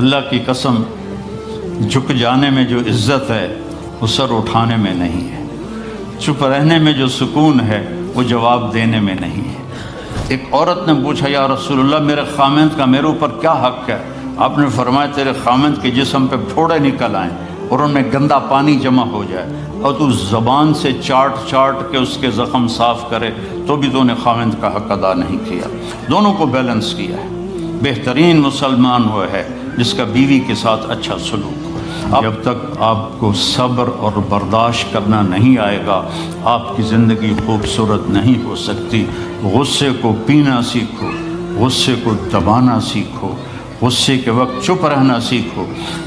اللہ کی قسم جھک جانے میں جو عزت ہے وہ سر اٹھانے میں نہیں ہے، چپ رہنے میں جو سکون ہے وہ جواب دینے میں نہیں ہے۔ ایک عورت نے پوچھا یا رسول اللہ میرے خامند کا میرے اوپر کیا حق ہے؟ آپ نے فرمایا تیرے خامند کے جسم پہ پھوڑے نکل آئیں اور ان میں گندا پانی جمع ہو جائے اور تو زبان سے چاٹ چاٹ کے اس کے زخم صاف کرے تو بھی تو نے خامند کا حق ادا نہیں کیا۔ دونوں کو بیلنس کیا ہے۔ بہترین مسلمان وہ ہے جس کا بیوی کے ساتھ اچھا سلوک ہو۔ جب تک آپ کو صبر اور برداشت کرنا نہیں آئے گا آپ کی زندگی خوبصورت نہیں ہو سکتی۔ غصے کو پینا سیکھو، غصے کو دبانا سیکھو، غصے کے وقت چپ رہنا سیکھو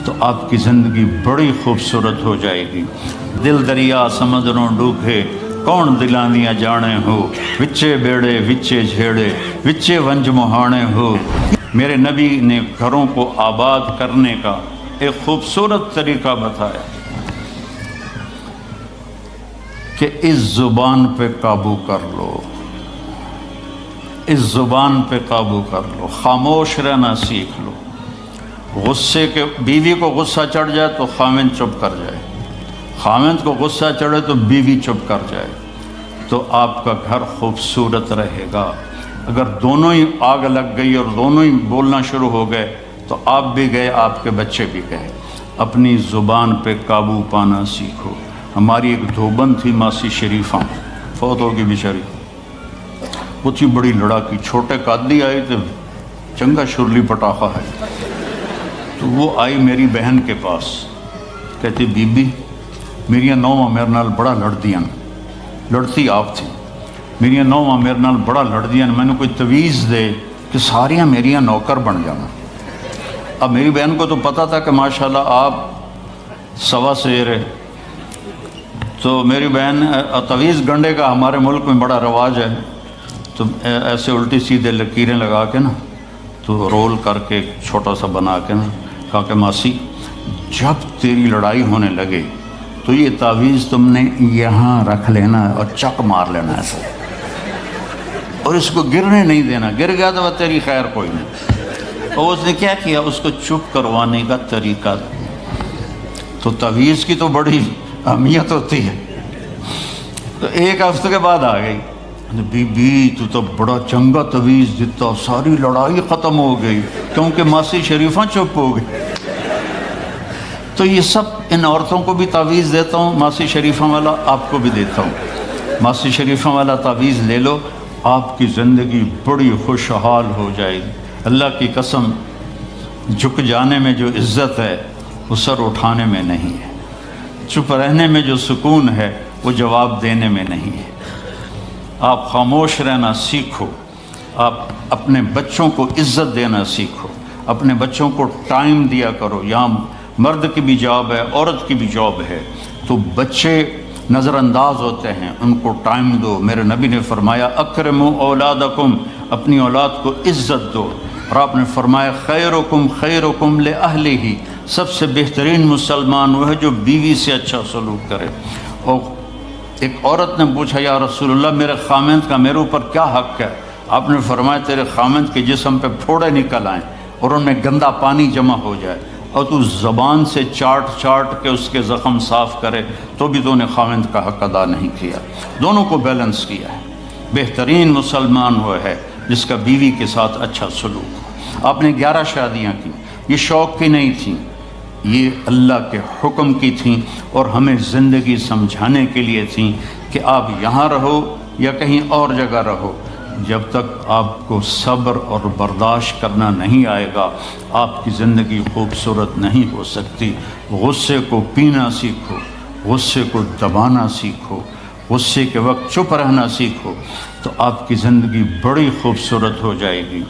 تو آپ کی زندگی بڑی خوبصورت ہو جائے گی۔ دل دریا سمندروں ڈوبے کون دلاندیاں جانے ہو، وچے بیڑے وچے جھیڑے وچے ونج مہانے ہو۔ میرے نبی نے گھروں کو آباد کرنے کا ایک خوبصورت طریقہ بتایا کہ اس زبان پہ قابو کر لو، اس زبان پہ قابو کر لو، خاموش رہنا سیکھ لو۔ غصے کے بیوی کو غصہ چڑھ جائے تو خامند چپ کر جائے، خامند کو غصہ چڑھے تو بیوی چپ کر جائے تو آپ کا گھر خوبصورت رہے گا۔ اگر دونوں ہی آگ لگ گئی اور دونوں ہی بولنا شروع ہو گئے تو آپ بھی گئے، آپ کے بچے بھی گئے۔ اپنی زبان پہ قابو پانا سیکھو۔ ہماری ایک دھوبن تھی ماسی شریفہ، فوت ہوگی بیچاری، وہ تھی بڑی لڑاکی، چھوٹے قادی آئے تھے، چنگا شرلی پٹاخہ ہے، تو وہ آئی میری بہن کے پاس، کہتی بی بی میریاں نوواں میرے نال بڑا لڑدیاں، لڑتی آپ تھی، میریاں نوواں میرے نال بڑا لڑدیاں، میں نے کوئی تویز دے کہ ساریاں میریاں نوکر بن جانا۔ اب میری بہن کو تو پتہ تھا کہ ماشاءاللہ آپ سوا سیر ہے، تو میری بہن تویز گنڈے کا ہمارے ملک میں بڑا رواج ہے، تو ایسے الٹی سیدھے لکیریں لگا کے نا تو رول کر کے چھوٹا سا بنا کے نا کہا کہ ماسی جب تیری لڑائی ہونے لگے تو یہ تعویذ تم نے یہاں رکھ لینا اور چک مار لینا ایسے، اور اس کو گرنے نہیں دینا، گر گیا تو وہ تیری خیر کوئی نہیں۔ اور اس نے کیا کیا، اس کو چپ کروانے کا طریقہ، تو تعویذ کی تو بڑی اہمیت ہوتی ہے۔ تو ایک ہفتے کے بعد آ گئی، بی بی تو بڑا چنگا تعویذ دیتا، ساری لڑائی ختم ہو گئی کیونکہ ماسی شریفہ چپ ہو گئی۔ تو یہ سب ان عورتوں کو بھی تعویذ دیتا ہوں، ماسی شریفہ والا آپ کو بھی دیتا ہوں۔ ماسی شریفہ والا تعویذ لے لو، آپ کی زندگی بڑی خوشحال ہو جائے گی۔ اللہ کی قسم جھک جانے میں جو عزت ہے وہ سر اٹھانے میں نہیں ہے، چپ رہنے میں جو سکون ہے وہ جواب دینے میں نہیں ہے۔ آپ خاموش رہنا سیکھو، آپ اپنے بچوں کو عزت دینا سیکھو، اپنے بچوں کو ٹائم دیا کرو۔ یہاں مرد کی بھی جاب ہے، عورت کی بھی جاب ہے، تو بچے نظر انداز ہوتے ہیں، ان کو ٹائم دو۔ میرے نبی نے فرمایا اکرموا اولادکم، اپنی اولاد کو عزت دو، اور آپ نے فرمایا خیرکم خیرکم لأہلہ، سب سے بہترین مسلمان وہ ہے جو بیوی سے اچھا سلوک کرے۔ اور ایک عورت نے پوچھا یا رسول اللہ میرے خامند کا میرے اوپر کیا حق ہے؟ آپ نے فرمایا تیرے خامند کے جسم پہ پھوڑے نکل آئیں اور ان میں گندا پانی جمع ہو جائے اور تو زبان سے چاٹ چاٹ کے اس کے زخم صاف کرے تو بھی تو نے خامند کا حق ادا نہیں کیا۔ دونوں کو بیلنس کیا ہے۔ بہترین مسلمان وہ ہے جس کا بیوی کے ساتھ اچھا سلوک ہو۔ آپ نے 11 شادیاں کی، یہ شوق کی نہیں تھیں، یہ اللہ کے حکم کی تھیں اور ہمیں زندگی سمجھانے کے لیے تھیں کہ آپ یہاں رہو یا کہیں اور جگہ رہو، جب تک آپ کو صبر اور برداشت کرنا نہیں آئے گا آپ کی زندگی خوبصورت نہیں ہو سکتی۔ غصے کو پینا سیکھو، غصے کو دبانا سیکھو، غصے کے وقت چپ رہنا سیکھو تو آپ کی زندگی بڑی خوبصورت ہو جائے گی،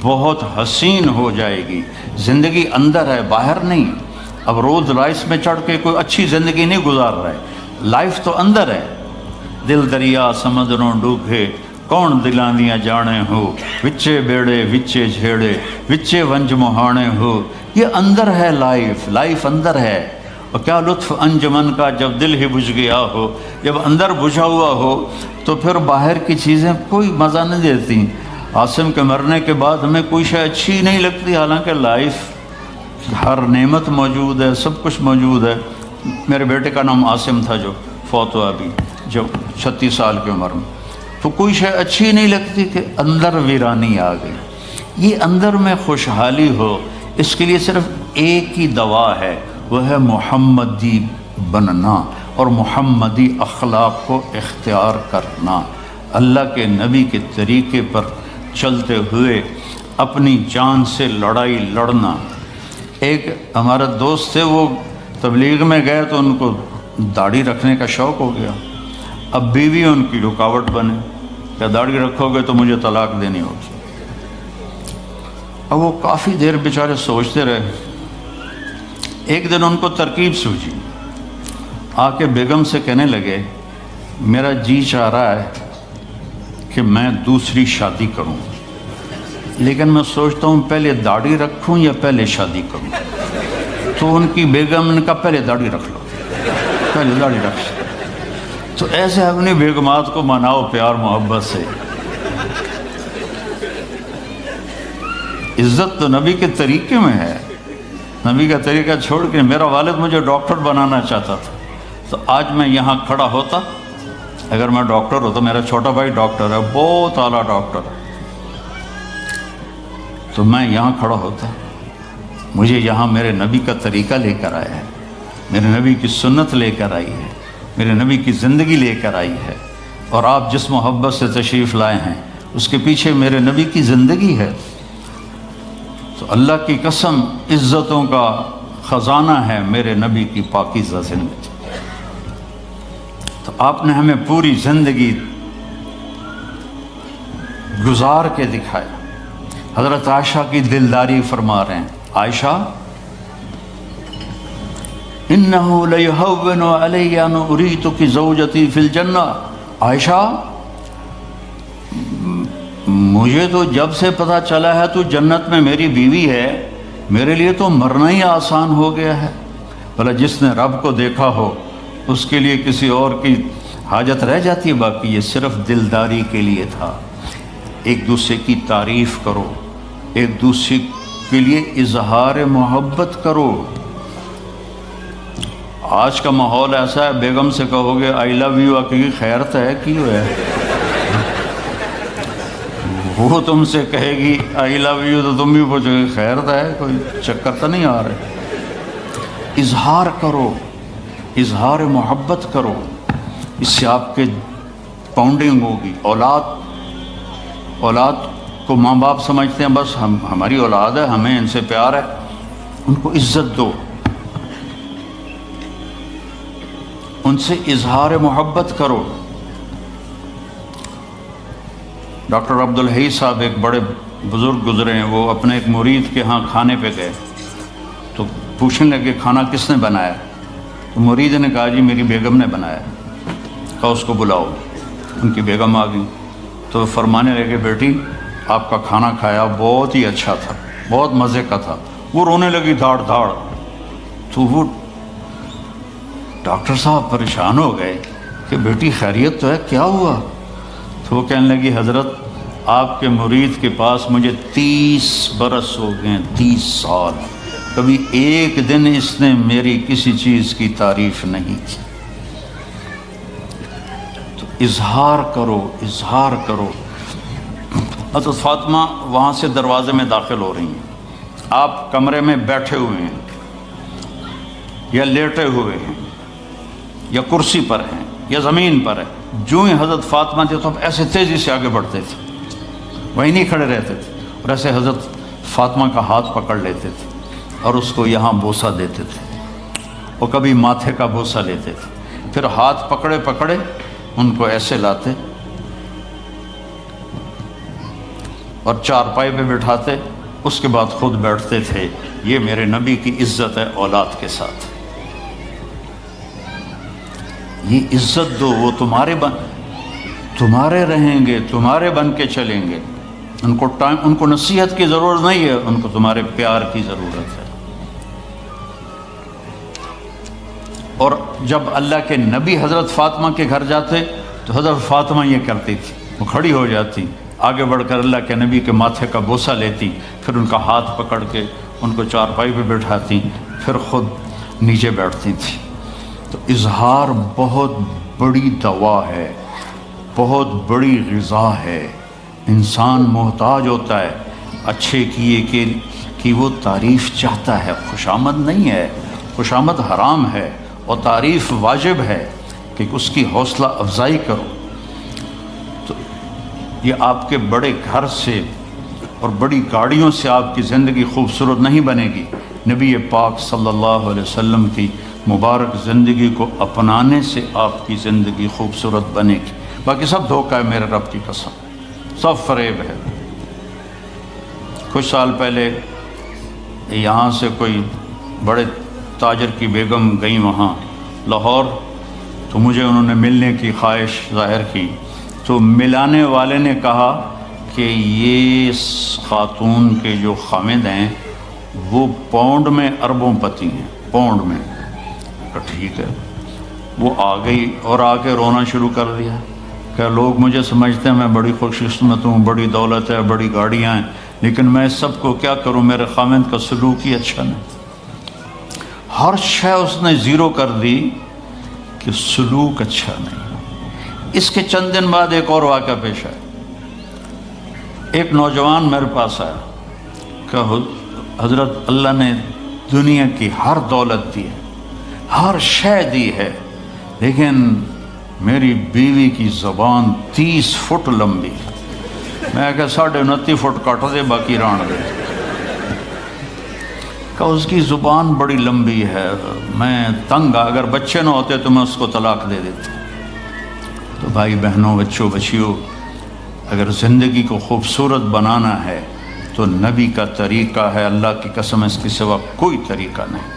بہت حسین ہو جائے گی۔ زندگی اندر ہے، باہر نہیں۔ اب روز رائس میں چڑھ کے کوئی اچھی زندگی نہیں گزار رہا ہے، لائف تو اندر ہے۔ دل دریا سمندروں ڈوبے کون دلاندیاں جانے ہو، وچے بیڑے وچے جھیڑے وچے ونج مہانے ہو۔ یہ اندر ہے، لائف اندر ہے۔ اور کیا لطف انجمن کا جب دل ہی بجھ گیا ہو، جب اندر بجھا ہوا ہو تو پھر باہر کی چیزیں کوئی مزہ نہیں دیتی۔ عاصم کے مرنے کے بعد ہمیں کوئی شے اچھی نہیں لگتی، حالانکہ لائف ہر نعمت موجود ہے، سب کچھ موجود ہے۔ میرے بیٹے کا نام عاصم تھا جو فوت ہوا ابھی، جو 36 سال کی عمر میں، تو کوئی شے اچھی نہیں لگتی کہ اندر ویرانی آ گئی۔ یہ اندر میں خوشحالی ہو، اس کے لیے صرف ایک ہی دوا ہے، وہ ہے محمدی بننا اور محمدی اخلاق کو اختیار کرنا، اللہ کے نبی کے طریقے پر چلتے ہوئے اپنی جان سے لڑائی لڑنا۔ ایک ہمارا دوست تھے، وہ تبلیغ میں گئے تو ان کو داڑھی رکھنے کا شوق ہو گیا، اب بیوی ان کی رکاوٹ بنے، کہ داڑھی رکھو گے تو مجھے طلاق دینی ہوگی۔ اب وہ کافی دیر بیچارے سوچتے رہے، ایک دن ان کو ترکیب سوچی، آ کے بیگم سے کہنے لگے میرا جی چاہ رہا ہے کہ میں دوسری شادی کروں، لیکن میں سوچتا ہوں پہلے داڑھی رکھوں یا پہلے شادی کروں۔ تو ان کی بیگم نے کہا پہلے داڑھی رکھ لو، پہلے داڑھی رکھ لو۔ تو ایسے اپنی بیگمات کو مناؤ پیار محبت سے۔ عزت تو نبی کے طریقے میں ہے، نبی کا طریقہ چھوڑ کے میرا والد مجھے ڈاکٹر بنانا چاہتا تھا، تو آج میں یہاں کھڑا ہوتا، اگر میں ڈاکٹر ہوتا، میرا چھوٹا بھائی ڈاکٹر ہے، بہت اعلیٰ ڈاکٹر ہے، تو میں یہاں کھڑا ہوتا۔ مجھے یہاں میرے نبی کا طریقہ لے کر آیا ہے، میرے نبی کی سنت لے کر آئی ہے، میرے نبی کی زندگی لے کر آئی ہے، اور آپ جس محبت سے تشریف لائے ہیں اس کے پیچھے میرے نبی کی زندگی ہے۔ تو اللہ کی قسم عزتوں کا خزانہ ہے میرے نبی کی پاکیزہ زندگی۔ تو آپ نے ہمیں پوری زندگی گزار کے دکھایا۔ حضرت عائشہ کی دلداری فرما رہے ہیں، عائشہ انہو لیہون علی ان اریتک زوجتی فی الجنہ، عائشہ مجھے تو جب سے پتہ چلا ہے تو جنت میں میری بیوی ہے، میرے لیے تو مرنا ہی آسان ہو گیا ہے۔ بھلا جس نے رب کو دیکھا ہو اس کے لیے کسی اور کی حاجت رہ جاتی ہے؟ باقی یہ صرف دلداری کے لیے تھا۔ ایک دوسرے کی تعریف کرو، ایک دوسرے کے لیے اظہار محبت کرو۔ آج کا ماحول ایسا ہے، بیگم سے کہو گے آئی لو یو، کی خیرت ہے کیوں ہے؟ وہ تم سے کہے گی آئی لو یو تو تم بھی پوچھو گے خیرت ہے، کوئی چکر تو نہیں آ رہے؟ اظہار کرو، اظہار محبت کرو، اس سے آپ کے پاؤنڈنگ ہوگی۔ اولاد کو ماں باپ سمجھتے ہیں بس ہماری اولاد ہے، ہمیں ان سے پیار ہے، ان کو عزت دو، ان سے اظہار محبت کرو۔ ڈاکٹر عبدالحی صاحب ایک بڑے بزرگ گزرے ہیں، وہ اپنے ایک مرید کے ہاں کھانے پہ گئے تو پوچھنے لگے کھانا کس نے بنایا؟ تو مرید نے کہا جی میری بیگم نے بنایا۔ کہا اس کو بلاؤ۔ ان کی بیگم آ گئی تو فرمانے لگے بیٹی آپ کا کھانا کھایا بہت ہی اچھا تھا، بہت مزے کا تھا۔ وہ رونے لگی دھاڑ دھاڑ۔ تو وہ ڈاکٹر صاحب پریشان ہو گئے کہ بیٹی خیریت تو ہے، کیا ہوا؟ تو وہ کہنے لگی حضرت آپ کے مرید کے پاس مجھے 30 برس ہو گئے، 30 سال، کبھی ایک دن اس نے میری کسی چیز کی تعریف نہیں کی۔ تو اظہار کرو، اظہار کرو۔ حضرت فاطمہ وہاں سے دروازے میں داخل ہو رہی ہیں، آپ کمرے میں بیٹھے ہوئے ہیں یا لیٹے ہوئے ہیں یا کرسی پر ہیں یا زمین پر ہے، جو ہی حضرت فاطمہ تھے تو اب ایسے تیزی سے آگے بڑھتے تھے، وہیں نہیں کھڑے رہتے تھے، اور ایسے حضرت فاطمہ کا ہاتھ پکڑ لیتے تھے اور اس کو یہاں بوسہ دیتے تھے، اور کبھی ماتھے کا بوسہ لیتے تھے، پھر ہاتھ پکڑے پکڑے ان کو ایسے لاتے اور چارپائی پہ بٹھاتے، اس کے بعد خود بیٹھتے تھے۔ یہ میرے نبی کی عزت ہے اولاد کے ساتھ، یہ عزت دو، وہ تمہارے رہیں گے، تمہارے بن کے چلیں گے۔ ان کو نصیحت کی ضرورت نہیں ہے، ان کو تمہارے پیار کی ضرورت ہے۔ اور جب اللہ کے نبی حضرت فاطمہ کے گھر جاتے تو حضرت فاطمہ یہ کرتی تھی، وہ کھڑی ہو جاتی، آگے بڑھ کر اللہ کے نبی کے ماتھے کا بوسہ لیتی، پھر ان کا ہاتھ پکڑ کے ان کو چارپائی پہ بٹھاتی پھر خود نیچے بیٹھتی تھی۔ تو اظہار بہت بڑی دوا ہے، بہت بڑی غذا ہے۔ انسان محتاج ہوتا ہے اچھے کیے کہ وہ تعریف چاہتا ہے، خوشامد نہیں ہے، خوشامد حرام ہے، اور تعریف واجب ہے کہ اس کی حوصلہ افزائی کرو۔ تو یہ آپ کے بڑے گھر سے اور بڑی گاڑیوں سے آپ کی زندگی خوبصورت نہیں بنے گی، نبی پاک صلی اللہ علیہ وسلم کی مبارک زندگی کو اپنانے سے آپ کی زندگی خوبصورت بنے گی۔ باقی سب دھوکہ ہے، میرے رب کی قسم، سب فریب ہے۔ کچھ سال پہلے یہاں سے کوئی بڑے تاجر کی بیگم گئیں وہاں لاہور، تو مجھے انہوں نے ملنے کی خواہش ظاہر کی، تو ملانے والے نے کہا کہ یہ خاتون کے جو خامد ہیں وہ پاؤنڈ میں اربوں پتی ہیں، پاؤنڈ میں۔ ٹھیک ہے، وہ آ گئی اور آ کے رونا شروع کر دیا کہ لوگ مجھے سمجھتے ہیں میں بڑی خوش قسمت ہوں، بڑی دولت ہے، بڑی گاڑیاں ہیں، لیکن میں سب کو کیا کروں، میرے خامد کا سلوک ہی اچھا نہیں۔ ہر شے اس نے زیرو کر دی کہ سلوک اچھا نہیں۔ اس کے چند دن بعد ایک اور واقعہ پیش آیا۔ ایک نوجوان میرے پاس آیا کہ حضرت اللہ نے دنیا کی ہر دولت دی ہے، ہر شے دی ہے، لیکن میری بیوی کی زبان 30 فٹ لمبی، میں کہ 29.5 فٹ کٹ دے باقی ران دے، کہ اس کی زبان بڑی لمبی ہے، میں تنگ، اگر بچے نہ ہوتے تو میں اس کو طلاق دے دیتا۔ تو بھائی بہنوں، بچوں بچیوں، اگر زندگی کو خوبصورت بنانا ہے تو نبی کا طریقہ ہے، اللہ کی قسم اس کے سوا کوئی طریقہ نہیں۔